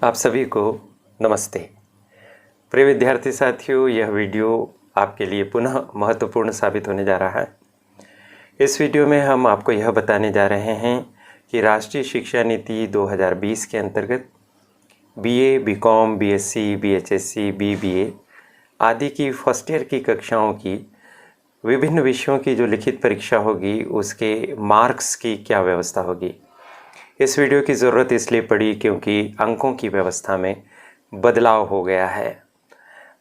आप सभी को नमस्ते। प्रिय विद्यार्थी साथियों, यह वीडियो आपके लिए पुनः महत्वपूर्ण साबित होने जा रहा है। इस वीडियो में हम आपको यह बताने जा रहे हैं कि राष्ट्रीय शिक्षा नीति 2020 के अंतर्गत बीए, बीकॉम, बीएससी, बीएचएससी, बीबीए आदि की फर्स्ट ईयर की कक्षाओं की विभिन्न विषयों की जो लिखित परीक्षा होगी उसके मार्क्स की क्या व्यवस्था होगी। इस वीडियो की ज़रूरत इसलिए पड़ी क्योंकि अंकों की व्यवस्था में बदलाव हो गया है।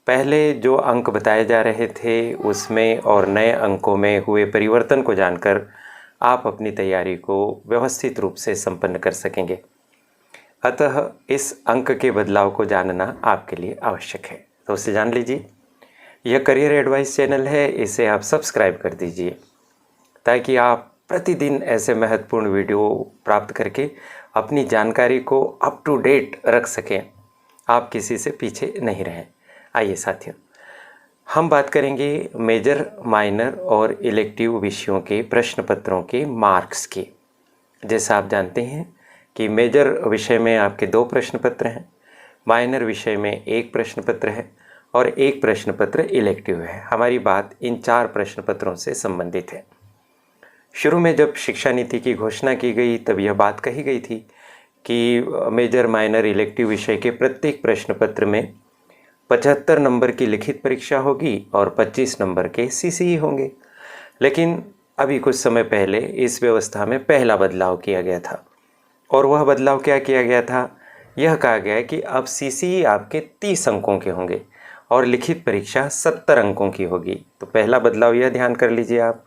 पहले जो अंक बताए जा रहे थे उसमें और नए अंकों में हुए परिवर्तन को जानकर आप अपनी तैयारी को व्यवस्थित रूप से संपन्न कर सकेंगे। अतः इस अंक के बदलाव को जानना आपके लिए आवश्यक है, तो उसे जान लीजिए। यह करियर एडवाइस चैनल है, इसे आप सब्सक्राइब कर दीजिए ताकि आप प्रतिदिन ऐसे महत्वपूर्ण वीडियो प्राप्त करके अपनी जानकारी को अप टू डेट रख सकें, आप किसी से पीछे नहीं रहें। आइए साथियों, हम बात करेंगे मेजर, माइनर और इलेक्टिव विषयों के प्रश्न पत्रों के मार्क्स की। जैसा आप जानते हैं कि मेजर विषय में आपके 2 प्रश्न पत्र हैं, माइनर विषय में 1 प्रश्न पत्र है और 1 प्रश्न पत्र इलेक्टिव है। हमारी बात इन 4 प्रश्न पत्रों से संबंधित है। शुरू में जब शिक्षा नीति की घोषणा की गई तब यह बात कही गई थी कि मेजर, माइनर, इलेक्टिव विषय के प्रत्येक प्रश्न पत्र में 75 नंबर की लिखित परीक्षा होगी और 25 नंबर के सीसीई होंगे। लेकिन अभी कुछ समय पहले इस व्यवस्था में पहला बदलाव किया गया था। और वह बदलाव क्या किया गया था? यह कहा गया कि अब सीसीई आपके 30 अंकों के होंगे और लिखित परीक्षा 70 अंकों की होगी। तो पहला बदलाव यह ध्यान कर लीजिए आप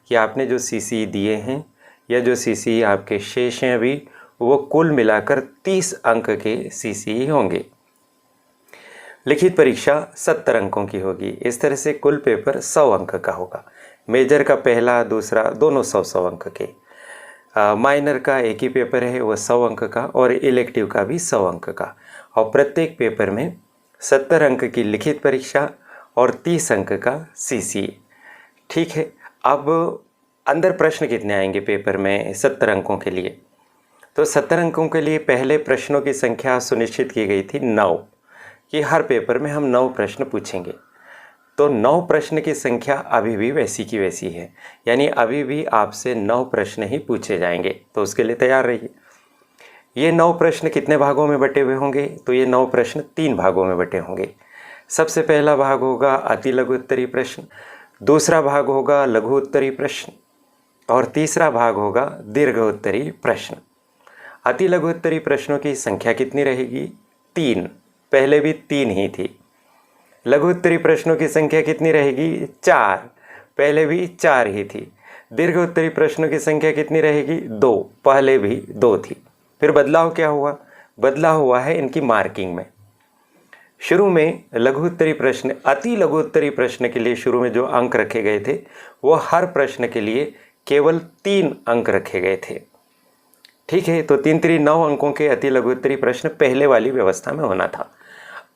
कि आपने जो सीसीई दिए हैं या जो सीसीई आपके शेष हैं अभी, वो कुल मिलाकर 30 अंक के सीसीई होंगे। लिखित परीक्षा 70 अंकों की होगी। इस तरह से कुल पेपर 100 अंक का होगा। मेजर का पहला, दूसरा दोनों 100 अंक के। माइनर का एक ही पेपर है, वह 100 अंक का, और इलेक्टिव का भी 100 अंक का। और प्रत्येक पेपर में 70 अंक की लिखित परीक्षा और 30 अंक का सीसीई। ठीक है, अब अंदर प्रश्न कितने आएंगे पेपर में 70 अंकों के लिए? तो 70 अंकों के लिए पहले प्रश्नों की संख्या सुनिश्चित की गई थी 9, कि हर पेपर में हम 9 प्रश्न पूछेंगे। तो 9 प्रश्न की संख्या अभी भी वैसी की वैसी है, यानी अभी भी आपसे 9 प्रश्न ही पूछे जाएंगे। तो उसके लिए तैयार रहिए। ये 9 प्रश्न कितने भागों में बटे हुए होंगे? तो ये 9 प्रश्न 3 भागों में बटे होंगे। सबसे पहला भाग होगा अति लघु उत्तरीय प्रश्न, दूसरा भाग होगा लघु उत्तरीय प्रश्न और तीसरा भाग होगा दीर्घ उत्तरीय प्रश्न। अति लघु उत्तरीय प्रश्नों की संख्या कितनी रहेगी? 3। पहले भी 3 ही थी। लघु उत्तरीय प्रश्नों की संख्या कितनी रहेगी? 4। पहले भी 4 ही थी। दीर्घ उत्तरीय प्रश्नों की संख्या कितनी रहेगी? 2। पहले भी 2 थी। फिर बदलाव क्या हुआ? बदलाव हुआ है इनकी मार्किंग में। शुरू में लघु उत्तरीय प्रश्न, अति लघु उत्तरीय प्रश्न के लिए शुरू में जो अंक रखे गए थे वो हर प्रश्न के लिए केवल 3 अंक रखे गए थे। ठीक है, तो 3 3 9 अंकों के अति लघु उत्तरीय प्रश्न पहले वाली व्यवस्था में होना था।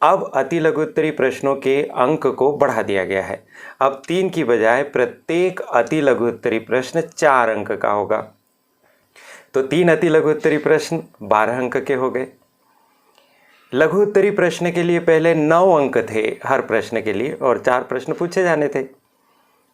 अब अति लघु उत्तरीय प्रश्नों के अंक को बढ़ा दिया गया है। अब 3 की बजाय प्रत्येक अति लघु उत्तरीय प्रश्न 4 अंक का होगा। तो 3 अति लघु उत्तरीय प्रश्न 12 अंक के हो गए। लघु उत्तरीय प्रश्न के लिए पहले 9 अंक थे हर प्रश्न के लिए और 4 प्रश्न पूछे जाने थे।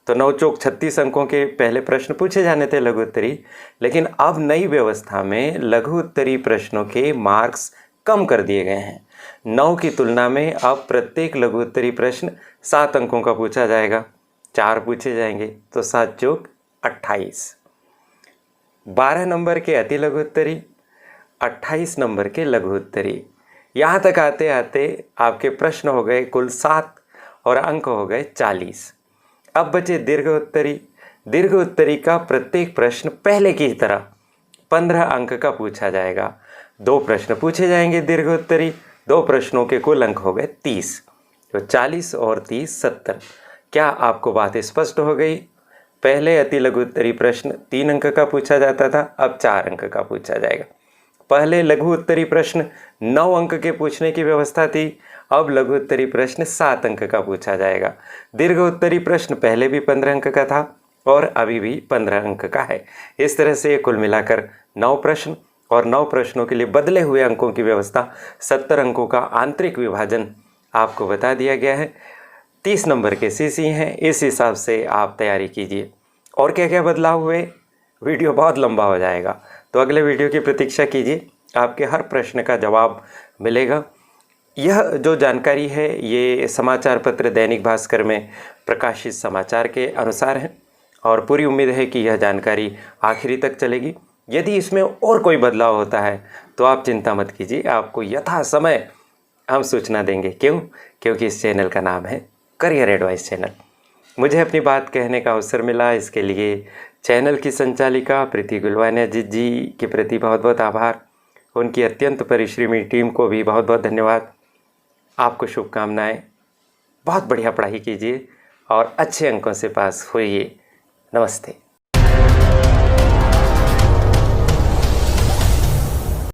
तो 9 चौक 36 अंकों के पहले प्रश्न पूछे जाने थे लघु उत्तरीय। लेकिन अब नई व्यवस्था में लघु उत्तरीय प्रश्नों के मार्क्स कम कर दिए गए हैं। 9 की तुलना में अब प्रत्येक लघु उत्तरीय प्रश्न 7 अंकों का पूछा जाएगा, 4 पूछे जाएंगे। तो 7 चौक 28। 12 नंबर के अति लघु उत्तरीय, 28 नंबर के लघु उत्तरीय। यहाँ तक आते आते आपके प्रश्न हो गए कुल 7 और अंक हो गए 40। अब बचे दीर्घ उत्तरीय। दीर्घ उत्तरीय का प्रत्येक प्रश्न पहले की तरह 15 अंक का पूछा जाएगा। 2 प्रश्न पूछे जाएंगे दीर्घ उत्तरीय, 2 प्रश्नों के कुल अंक हो गए 30। तो 40 और 30 70। क्या आपको बात स्पष्ट हो गई? पहले अति लघु उत्तरीय प्रश्न 3 अंक का पूछा जाता था, अब 4 अंक का पूछा जाएगा। पहले लघु उत्तरीय प्रश्न 9 अंक के पूछने की व्यवस्था थी, अब लघु उत्तरीय प्रश्न 7 अंक का पूछा जाएगा। दीर्घ उत्तरीय प्रश्न पहले भी 15 अंक का था और अभी भी 15 अंक का है। इस तरह से कुल मिलाकर 9 प्रश्न और 9 प्रश्नों के लिए बदले हुए अंकों की व्यवस्था, 70 अंकों का आंतरिक विभाजन आपको बता दिया गया है। 30 नंबर के सीसी हैं, इस हिसाब से आप तैयारी कीजिए। और क्या क्या बदलाव हुए, वीडियो बहुत लंबा हो जाएगा, तो अगले वीडियो की प्रतीक्षा कीजिए, आपके हर प्रश्न का जवाब मिलेगा। यह जो जानकारी है ये समाचार पत्र दैनिक भास्कर में प्रकाशित समाचार के अनुसार है और पूरी उम्मीद है कि यह जानकारी आखिरी तक चलेगी। यदि इसमें और कोई बदलाव होता है तो आप चिंता मत कीजिए, आपको यथा समय हम सूचना देंगे। क्योंकि इस चैनल का नाम है करियर एडवाइस चैनल। मुझे अपनी बात कहने का अवसर मिला, इसके लिए चैनल की संचालिका प्रीति गुलवानिया जी के प्रति बहुत बहुत आभार। उनकी अत्यंत परिश्रमी टीम को भी बहुत बहुत धन्यवाद। आपको शुभकामनाएं। बहुत बढ़िया पढ़ाई कीजिए और अच्छे अंकों से पास होइए। नमस्ते।